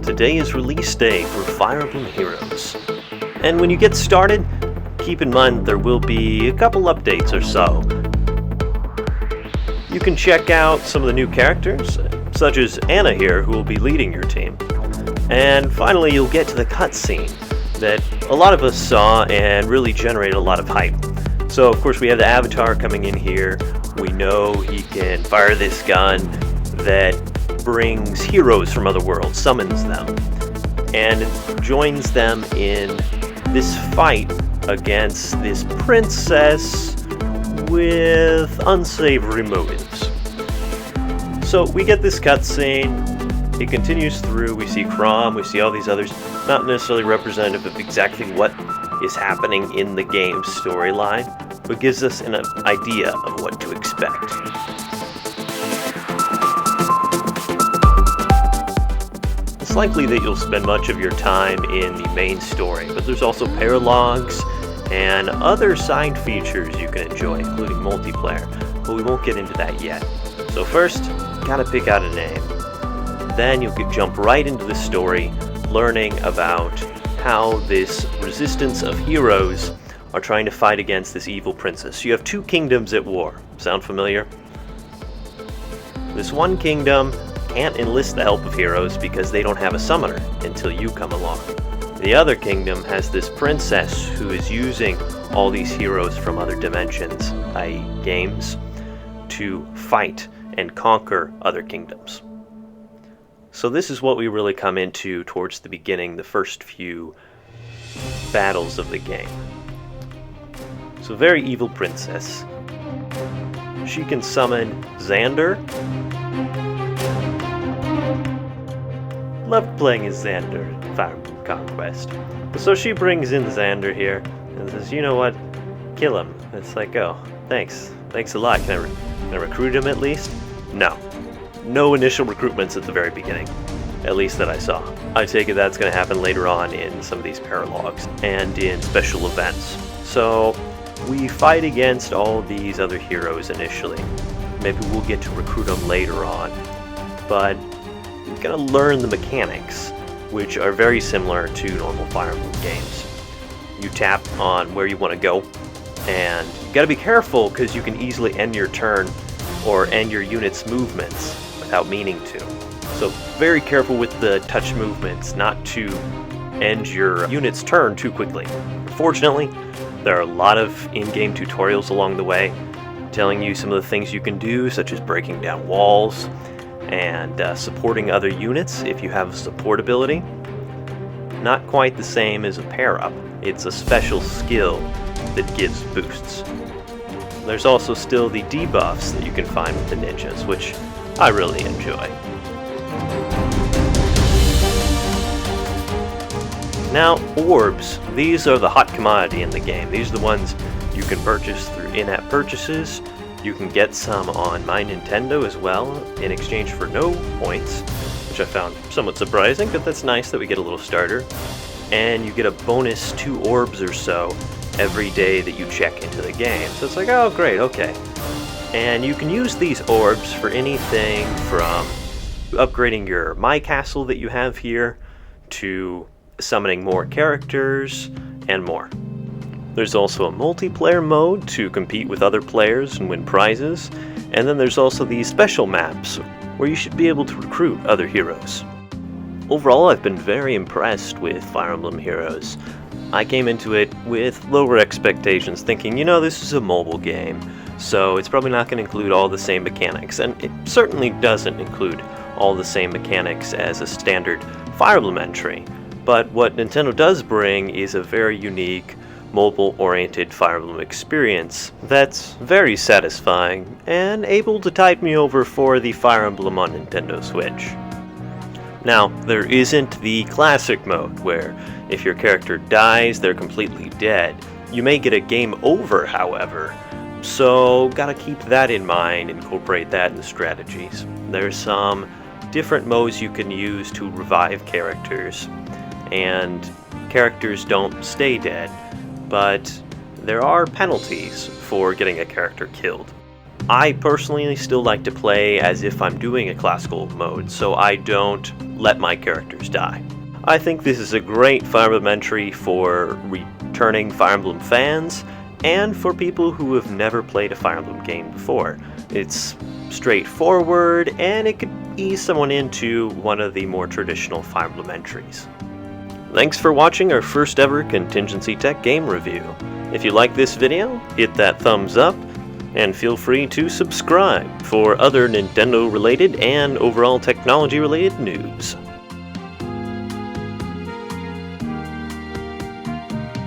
Today is release day for Fire Emblem Heroes. And when you get started, keep in mind there will be a couple updates or so. You can check out some of the new characters, such as Anna here, who will be leading your team. And finally, you'll get to the cutscene that a lot of us saw and really generated a lot of hype. So, of course, we have the Avatar coming in here. We know he can fire this gun that brings heroes from other worlds, summons them, and joins them in this fight against this princess with unsavory motives. So we get this cutscene, it continues through, we see Crom, we see all these others, not necessarily representative of exactly what is happening in the game's storyline, but gives us an idea of what to expect. It's likely that you'll spend much of your time in the main story, but there's also paralogs and other side features you can enjoy, including multiplayer, but we won't get into that yet. So first, gotta pick out a name. Then you'll jump right into the story, learning about how this resistance of heroes are trying to fight against this evil princess. You have two kingdoms at war. Sound familiar? This one kingdom can't enlist the help of heroes because they don't have a summoner until you come along. The other kingdom has this princess who is using all these heroes from other dimensions, i.e. games, to fight and conquer other kingdoms. So this is what we really come into towards the beginning, the first few battles of the game. So very evil princess. She can summon Xander. Loved playing as Xander in Fire Emblem Conquest. So she brings in Xander here and says, you know what, kill him. It's like, oh, thanks a lot. Can I recruit him at least? No. No initial recruitments at the very beginning, at least that I saw. I take it that's going to happen later on in some of these paralogs and in special events. So we fight against all these other heroes initially. Maybe we'll get to recruit them later on, but you're going to learn the mechanics, which are very similar to normal Fire Emblem games. You tap on where you want to go, and you got to be careful because you can easily end your turn or end your unit's movements without meaning to. So very careful with the touch movements not to end your unit's turn too quickly. Fortunately, there are a lot of in-game tutorials along the way telling you some of the things you can do, such as breaking down walls and supporting other units if you have a support ability. Not quite the same as a pair-up. It's a special skill that gives boosts. There's also still the debuffs that you can find with the ninjas, which I really enjoy. Now, orbs. These are the hot commodity in the game. These are the ones you can purchase through in-app purchases. You can get some on My Nintendo as well in exchange for no points, which I found somewhat surprising, but that's nice that we get a little starter. And you get a bonus 2 orbs or so every day that you check into the game. So it's like, oh great, okay. And you can use these orbs for anything from upgrading your My Castle that you have here to summoning more characters and more. There's also a multiplayer mode to compete with other players and win prizes, and then there's also these special maps where you should be able to recruit other heroes. Overall, I've been very impressed with Fire Emblem Heroes. I came into it with lower expectations, thinking, this is a mobile game, so it's probably not going to include all the same mechanics, and it certainly doesn't include all the same mechanics as a standard Fire Emblem entry. But what Nintendo does bring is a very unique, mobile-oriented Fire Emblem experience that's very satisfying and able to tide me over for the Fire Emblem on Nintendo Switch. Now, there isn't the classic mode where if your character dies, they're completely dead. You may get a game over, however, so gotta keep that in mind, incorporate that in the strategies. There's some different modes you can use to revive characters, and characters don't stay dead, but there are penalties for getting a character killed. I personally still like to play as if I'm doing a classical mode, so I don't let my characters die. I think this is a great Fire Emblem entry for returning Fire Emblem fans, and for people who have never played a Fire Emblem game before. It's straightforward, and it could ease someone into one of the more traditional Fire Emblem entries. Thanks for watching our first ever Contingency Tech game review. If you like this video, hit that thumbs up, and feel free to subscribe for other Nintendo related and overall technology related news.